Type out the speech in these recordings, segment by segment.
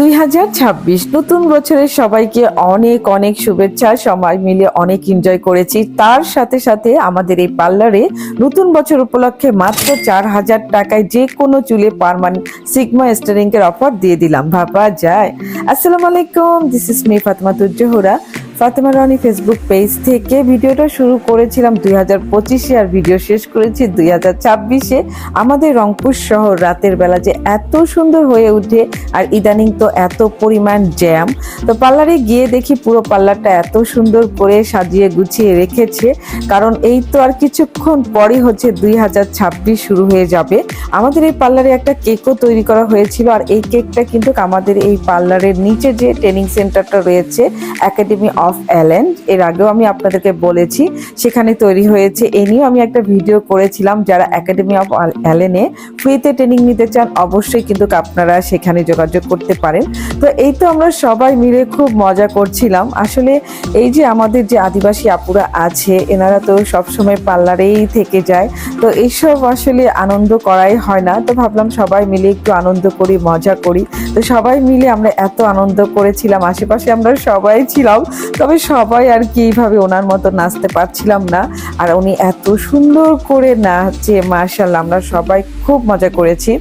2026 নতুন বছরের সবাইকে অনেক অনেক শুভেচ্ছা। সবাই মিলে অনেক এনজয় করেছি। তার সাথে সাথে আমাদের এই পার্লারে নতুন বছর উপলক্ষে মাত্র 4,000 টাকায় যে কোনো চুলে পার্মানেন্ট সিগমা স্টারিং এর অফার দিয়ে দিলাম, ভাবা যায়। আসসালামু আলাইকুম, this is me Fatematuz Zohra, Fatema Rani Facebook page থেকে। ভিডিওটা শুরু করেছিলাম 2025-এ আর ভিডিও শেষ করেছি 2026-এ। আমাদের রংপুর শহর রাতের বেলা যে এত সুন্দর হয়ে ওঠে, আর ইদানিং তো এত পরিমাণ জ্যাম। তো পার্লারে গিয়ে দেখি পুরো পার্লারটা এত সুন্দর করে সাজিয়ে গুছিয়ে রেখেছে, কারণ এই তো আর কিছুক্ষণ পরই হচ্ছে 2026 শুরু হয়ে যাবে। আমাদের এই পার্লারে একটা কেকও তৈরি করা হয়েছিল, আর এই কেকটা কিন্তু আমাদের এই পার্লারের নিচে যে ট্রেনিং সেন্টারটা রয়েছে একাডেমি অফ এলেন, এর আগেও আমি আপনাদেরকে বলেছি, সেখানে তৈরি হয়েছে। এ নিয়েও আমি একটা ভিডিও করেছিলাম। যারা একাডেমি অফ এলেনে ফ্রিতে ট্রেনিং নিতে চান অবশ্যই কিন্তু আপনারা সেখানে যোগাযোগ করতে পারেন। তো এই তো আমরা সবাই মিলে খুব মজা করছিলাম। আসলে এই যে আমাদের যে আদিবাসী আপুরা আছে, এনারা তো সবসময় পার্লারেই থেকে যায়, তো এইসব আসলে আনন্দ করাই হয় না। তো ভাবলাম সবাই মিলে একটু আনন্দ করি, মজা করি। তো সবাই মিলে আমরা এত আনন্দ করেছিলাম, আশেপাশে আমরা সবাই ছিলাম, তবে সবাই আর কি এইভাবে ওনার মতো নাচতে পারছিলাম না। আর উনি এত সুন্দর করে নাচে, মাশাআল্লাহ, আমরা সবাই খুব মজা করেছি।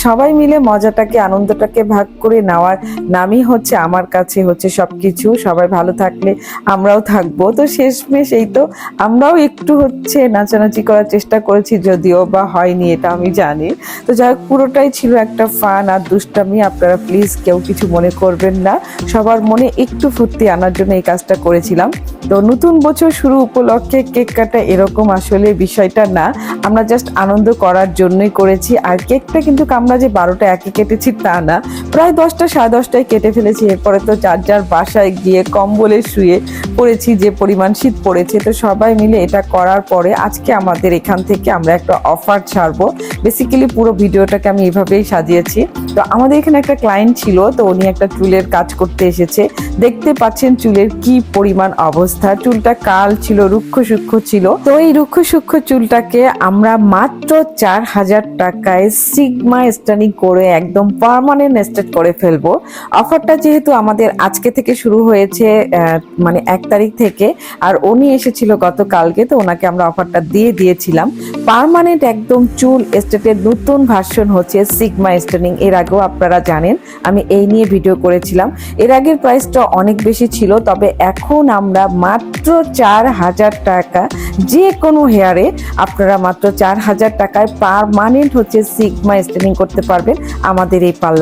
সবাই মিলে মজাটাকে, আনন্দটাকে ভাগ করে নেওয়ার নামই হচ্ছে আমার কাছে হচ্ছে সবকিছু। সবাই ভালো থাকলে আমরাও থাকবো। তো শেষমেশ এই তো আমরাও একটু হচ্ছে নাচানাচি করার চেষ্টা করেছি, যদিও বা হয়নি এটা আমি জানি। তো যাই হোক, পুরোটাই ছিল একটা ফান আর দুষ্টামি। আপনারা প্লিজ কেউ কিছু মনে করবেন না, সবার মনে একটু ফুর্তি আনার জন্য এই কাজটা করেছিলাম। তো নতুন বছর শুরু উপলক্ষে কেক কাটা এরকম আসলে বিষয়টা না, আমরা জাস্ট আনন্দ করার জন্যই করেছি। আর কেকটা কিন্তু আমরা যে 12টা একই কেটেছি তা না, প্রায় 10টা 10:30টায় কেটে ফেলেছি। এরপরে তো যার বাসায় গিয়ে কম্বলে শুয়ে পড়েছি, যে পরিমাণ শীত পড়েছে। তো সবাই মিলে এটা করার পরে আজকে আমাদের এখান থেকে আমরা একটা অফার ছাড়বো। বেসিক্যালি পুরো ভিডিওটাকে আমি এভাবেই সাজিয়েছি। তো আমাদের এখানে একটা ক্লায়েন্ট ছিল, তো উনি একটা চুলের কাজ করতে এসেছে। দেখতে পাচ্ছেন চুলের কি পরিমাণ অবস্থা, চুলটা কাল ছিল, রুক্ষ সূক্ষ্ম ছিল। তো এই রুক্ষ সূক্ষ্ম চুলটাকে আমরা মাত্র 4,000 টাকায় সিগমা স্টানিং করে একদম পার্মানেন্ট স্ট্রেট করে ফেলবো। অফারটা যেহেতু আমাদের আজকে থেকে শুরু হয়েছে, মানে 1 তারিখ থেকে, আর উনি এসেছিল গতকালকে, তো ওনাকে আমরা অফারটা দিয়ে দিয়েছিলাম। পার্মানেন্ট একদম চুল স্ট্রেটের নতুন ভার্সন হচ্ছে সিগমা স্টানিং। এর আগেও আপনারা জানেন আমি এই নিয়ে ভিডিও করেছিলাম। এর আগের প্রাইসটা অনেক বেশি ছিল, তবে এখন আমরা মাত্র 4,000 টাকা যে কোনো হেয়ারে আপনারা মাত্র 4,000 টাকায় পার্মানেন্ট হচ্ছে সিগমা স্টেনিং করতে পারবেন আমাদের এই পার্লার।